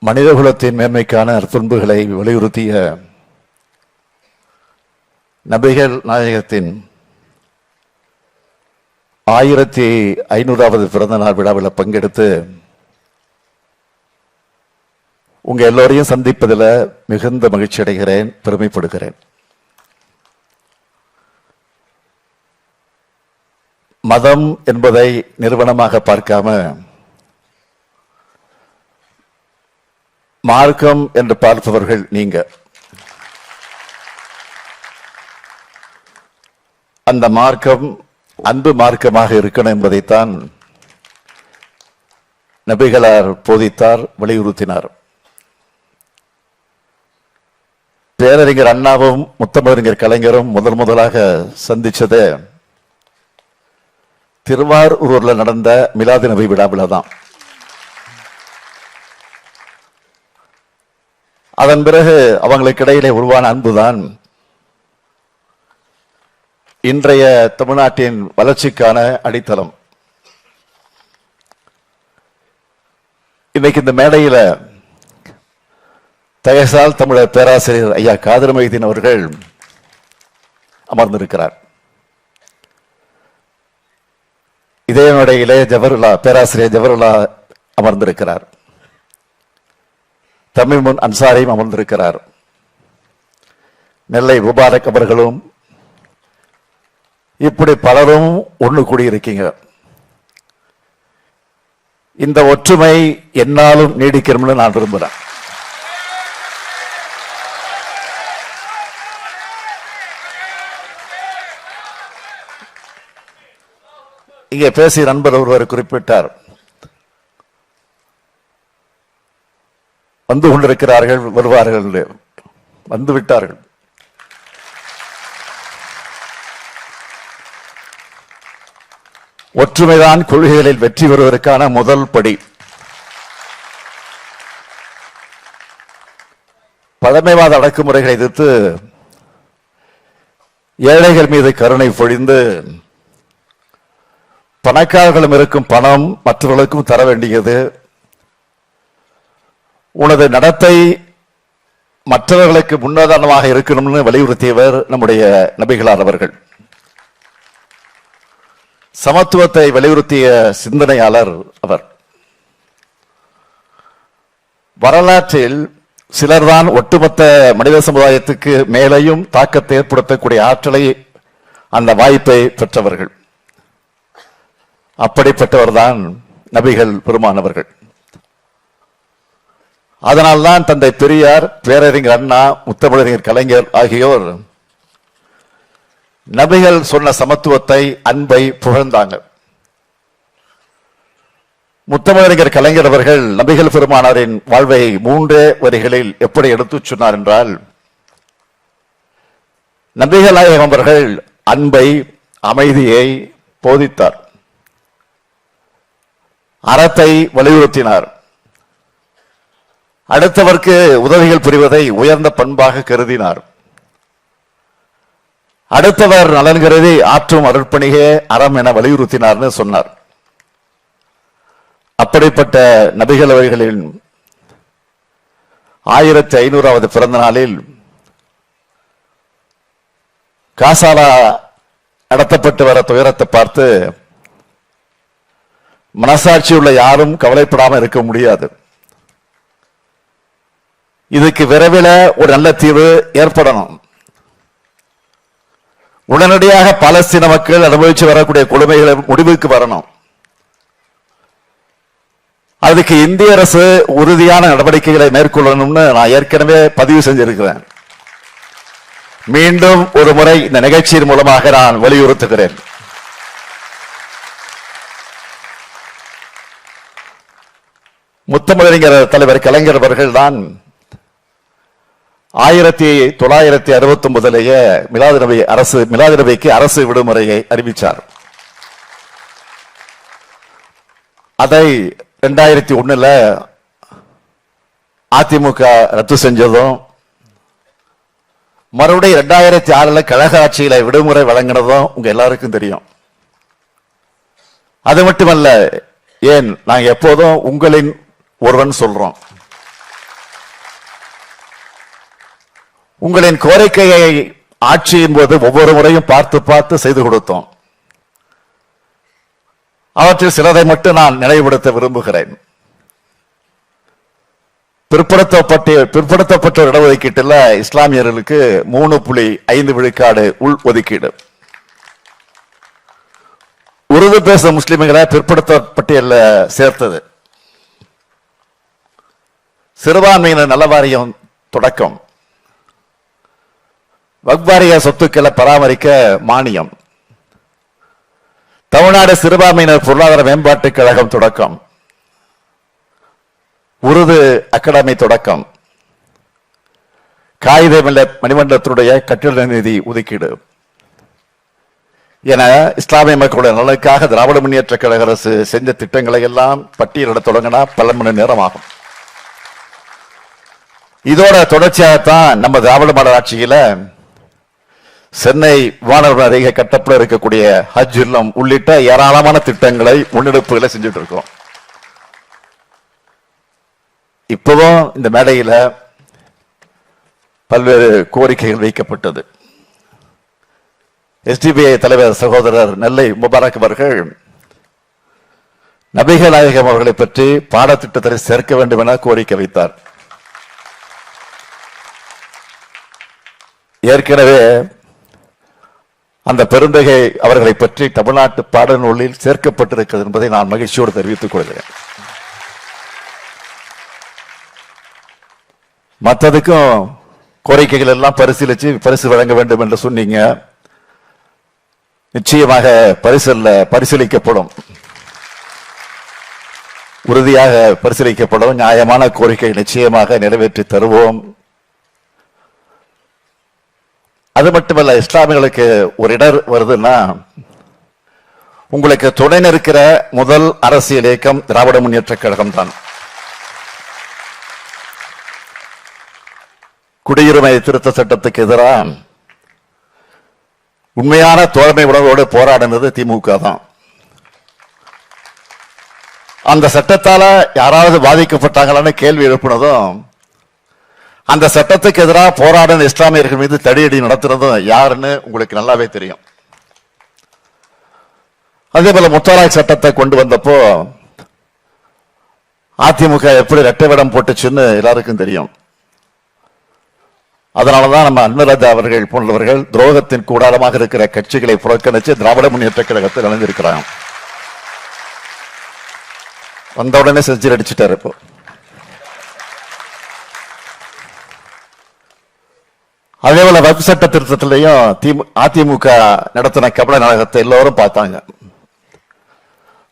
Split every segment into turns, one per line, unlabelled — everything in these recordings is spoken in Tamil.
மனிதகுலத்தின் மேன்மைக்கான அற்பண்புகளை வலியுறுத்திய நபிகள் நாயகத்தின் 1500வது பிறந்த நாள் விழாவில் பங்கெடுத்து உங்க எல்லோரையும் சந்திப்பதில் மிகுந்த மகிழ்ச்சி அடைகிறேன், பெருமைப்படுகிறேன். மதம் என்பதை நிறுவனமாக பார்க்காம மார்க்கம் என்று பார்ப்பவர்கள் நீங்க. அந்த மார்க்கம் அன்பு மார்க்கமாக இருக்கணும் என்பதைத்தான் நபிகளார் போதித்தார், வலியுறுத்தினார். பேரறிஞர் அண்ணாவும் முத்தமிழறிஞர் கலைஞரும் முதலாக சந்திச்சது திருவாரூர்ல நடந்த மிலாது நபி விழாவில் தான். அதன் பிறகு அவங்களுக்கு இடையிலே உருவான அன்புதான் இன்றைய தமிழ்நாட்டின் வளர்ச்சிக்கான அடித்தளம். இன்னைக்கு இந்த மேடையில் தயசால் தமிழர் பேராசிரியர் ஐயா காதர் மைதீன் அவர்கள் அமர்ந்திருக்கிறார். இதே மேடையிலே பேராசிரியர் ஜவஹர்லா அமர்ந்திருக்கிறார். தமிழ் முன் அன்சாரியும் அமர்ந்திருக்கிறார். நெல்லை முபாரக் அவர்களும், இப்படி பலரும் ஒன்று கூடியிருக்கீங்க. இந்த ஒற்றுமை என்னாலும் நீடிக்கணும்னு நான் விரும்புகிறேன். இங்கே பேசிய நண்பர் ஒருவர் குறிப்பிட்டார், வந்து கொண்டிருக்கிறார்கள், வருவார்கள், வந்து விட்டார்கள். ஒற்றுமைதான் கொள்கைகளில் வெற்றி பெறுவதற்கான முதல் படி. பழமைவாத அடக்குமுறைகளை எதிர்த்து ஏழைகள் மீது கருணை பொழிந்து பணக்காரர்களும் இருக்கும் பணம் மற்றவர்களுக்கும் தர வேண்டியது. உனது நடத்தை மற்றவர்களுக்கு முன்னுதாரணமாக இருக்கணும்னு வலியுறுத்தியவர் நம்முடைய நபிகளார் அவர்கள். சமத்துவத்தை வலியுறுத்திய சிந்தனையாளர் அவர். வரலாற்றில் சிலர்தான் ஒட்டுமொத்த மனித சமுதாயத்துக்கு மேலையும் தாக்கத்தை ஏற்படுத்தக்கூடிய ஆற்றலை, அந்த வாய்ப்பை பெற்றவர்கள். அப்படிப்பட்டவர்தான் நபிகள் பெருமானவர்கள். அதனால்தான் தந்தை பெரியார், பேரறிஞர் அண்ணா, முத்தமிழறிஞர் கலைஞர் ஆகியோர் நபிகள் சொன்ன சமத்துவத்தை, அன்பை புகழ்ந்தாங்க. முத்தமிழறிஞர் கலைஞர் அவர்கள் நபிகள் பெருமானாரின் வாழ்வை 3 வரிகளில் எப்படி எடுத்துச் சொன்னார் என்றால், நபிகள் நாயகம் அவர்கள் அன்பை, அமைதியை போதித்தார், அறத்தை வலியுறுத்தினார், அடுத்தவர்க்கு உதவிகள் புரிவதை உயர்ந்த பண்பாக கருதினார், அடுத்தவர் நலன் கருதி ஆற்றும் அருட்பணியே அறம் என வலியுறுத்தினார்னு சொன்னார். அப்படிப்பட்ட நபிகள் அவர்களின் 1500வது பிறந்த நாளில் காசாலா நடத்தப்பட்டு வர துயரத்தை பார்த்து மனசாட்சி உள்ள யாரும் கவலைப்படாமல் இருக்க முடியாது. இதுக்கு விரைவில் ஒரு நல்ல தீர்வு ஏற்படணும். உடனடியாக பாலஸ்தீன மக்கள் அனுபவிச்சு வரக்கூடிய கொடுமைகளை முடிவுக்கு வரணும். அதுக்கு இந்திய அரசு உறுதியான நடவடிக்கைகளை மேற்கொள்ளணும்னு நான் ஏற்கனவே பதிவு செஞ்சிருக்கிறேன். மீண்டும் ஒரு முறை இந்த நிகழ்ச்சியின் மூலமாக நான் வலியுறுத்துகிறேன். முத்தமிழறிஞர் தலைவர் கலைஞர் அவர்கள் தான் 1969 மிலாது நபிக்கு அரசு விடுமுறையை அறிவித்தார். அதை 2001 அதிமுக ரத்து செஞ்சதும், மறுபடியும் 2006 கழக ஆட்சியில விடுமுறை வழங்கினதும் உங்க எல்லாருக்கும் தெரியும். அது மட்டுமல்ல, ஏன் நாங்க எப்போதும் உங்களின் ஒருவன் சொல்றோம். உங்களின் கோரிக்கையை ஆட்சியின் போது ஒவ்வொரு முறையும் பார்த்து பார்த்து செய்து கொடுத்தோம். அவற்றில் சிலரை மட்டும் நான் நினைவுபடுத்த விரும்புகிறேன். பிற்படுத்தப்பட்ட இடஒதுக்கீட்டில் இஸ்லாமியர்களுக்கு 3.5 விழுக்காடு உள் ஒதுக்கீடு. உருது பேசும் முஸ்லிம்களை பிற்படுத்தப்பட்டியல்ல சேர்த்தது. சிறுபான்மையினர் நல வாரியம் தொடக்கம். வக்பாரிய சொத்துக்களை பராமரிக்க மானியம். தமிழ்நாடு சிறுபான்மையினர் பொருளாதார மேம்பாட்டுக் கழகம் தொடக்கம். உருது அகாடமி தொடக்கம். காயிதே மில்லத் மணிமண்டலத்தினுடைய கட்டிட நிதி ஒதுக்கீடு என இஸ்லாமிய மக்களுடைய நலனுக்காக திராவிட முன்னேற்ற கழக அரசு செஞ்ச திட்டங்களை எல்லாம் பட்டியலிட தொடங்கினா பல மணி நேரம் ஆகும். இதோட தொடர்ச்சியாகத்தான் நம்ம திராவிட மாடல் ஆட்சியில சென்னை வானவர் அருகே கட்டப்பட இருக்கக்கூடிய ஹஜ் இல்லம் உள்ளிட்ட ஏராளமான திட்டங்களை முன்னெடுப்புகளை செஞ்சுட்டு இருக்கோம். இப்பவும் இந்த மேடையில பல்வேறு கோரிக்கைகள் வைக்கப்பட்டது. எஸ்டிபிஐ தலைவர் சகோதரர் நெல்லை முபாரக் அவர்கள் நபிகள் நாயகம் அவர்களை பற்றி பாடத்திட்டத்தை சேர்க்க வேண்டும் என கோரிக்கை வைத்தார். ஏற்கனவே அந்த பெருந்தகை அவர்களை பற்றி தமிழ்நாட்டு பாடநூலில் சேர்க்கப்பட்டிருக்கிறது என்பதை நான் மகிழ்ச்சியோடு தெரிவித்துக் கொள்கிறேன். மற்றதுக்கும் கோரிக்கைகள் எல்லாம் பரிசீலிச்சு பரிசு வழங்க வேண்டும் என்று சொன்னீங்க. நிச்சயமாக பரிசீலிக்கப்படும், உறுதியாக பரிசீலிக்கப்படும். நியாயமான கோரிக்கை நிச்சயமாக நிறைவேற்றி தருவோம். அது மட்டுமல்ல, இஸ்லாமியர்களுக்கு ஒரு இடர் வருதுன்னா உங்களுக்கு துணை நிற்கிற முதல் அரசியல் இயக்கம் திராவிட முன்னேற்ற கழகம் தான். குடியுரிமை திருத்த சட்டத்துக்கு எதிராக உண்மையான தோழமை உணர்வோடு போராடினது திமுக தான். அந்த சட்டத்தால யாராவது பாதிக்கப்பட்டாங்களான்னு கேள்வி எழுப்பினதும், அந்த சட்டத்துக்கு எதிராக போராடின இஸ்லாமியர்கள் மீது தடியடி நடத்துறதும் யாருன்னு உங்களுக்கு நல்லாவே தெரியும். அதே போல முத்தலாக் சட்டத்தை கொண்டு வந்தப்போ அதிமுக எப்படி இரட்டை வேடம் போட்டுச்சுன்னு எல்லாருக்கும் தெரியும். அதனாலதான் நம்ம அன்வராஜா அவர்கள் போன்றவர்கள் துரோகத்தின் கூடாரமாக இருக்கிற கட்சிகளை புறக்கணிச்சு திராவிட முன்னேற்ற கழகத்தில் இணைந்திருக்கிறாங்க. வந்த உடனே செஞ்சு அடிச்சுட்டாரு. இப்போ அதே போல வக்ஃப் சட்ட திருத்தத்திலையும் அதிமுக நடத்தின கபட நாடகத்தை எல்லோரும் பார்த்தாங்க.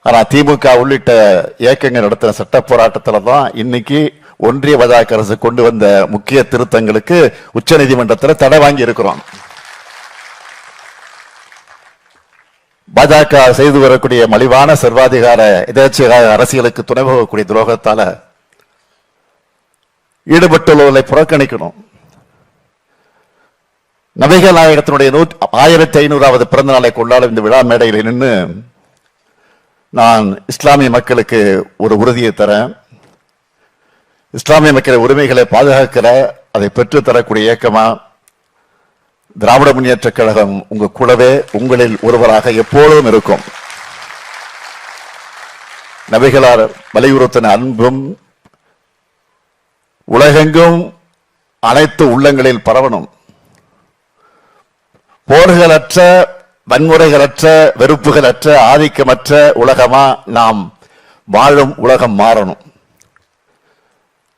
ஆனா திமுக உள்ளிட்ட இயக்கங்கள் நடத்தின சட்ட போராட்டத்துல தான் இன்னைக்கு ஒன்றிய பாஜக அரசு கொண்டு வந்த முக்கிய திருத்தங்களுக்கு உச்ச நீதிமன்றத்தில் தடை வாங்கி இருக்கிறோம். பாஜக செய்து வரக்கூடிய மலிவான சர்வாதிகார எதேச்சையாக அரசியலுக்கு துணை போகக்கூடிய துரோகத்தால ஈடுபட்டுள்ளவர்களை புறக்கணிக்கணும். நபிகள் நாயகத்தினுடைய 1500வது பிறந்த நாளை கொண்டாடும் இந்த விழா மேடையில் நின்று நான் இஸ்லாமிய மக்களுக்கு ஒரு உறுதியை தரேன். இஸ்லாமிய மக்களின் உரிமைகளை பாதுகாக்கிற, அதை பெற்று தரக்கூடிய இயக்கமா திராவிட முன்னேற்ற கழகம் உங்க கூடவே உங்களில் ஒருவராக எப்போதும் இருக்கும். நபிகளார் வலியுறுத்தின அன்பும் உலகெங்கும் அனைத்து உள்ளங்களில் பரவணும். போர்களற்ற, வன்முறைகளற்ற, வெறுப்புகளற்ற, ஆதிக்கமற்ற உலகமா நாம் வாழும் உலகம் மாறணும்.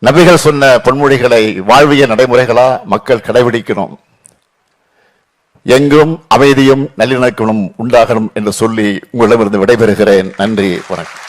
நபிகள் சொன்ன பொன்மொழிகளை வாழ்விய நடைமுறைகளா மக்கள் கடைபிடிக்கணும். எங்கும் அமைதியும் நல்லிணக்கமும் உண்டாகணும் என்று சொல்லி உங்களிடமிருந்து விடைபெறுகிறேன். நன்றி, வணக்கம்.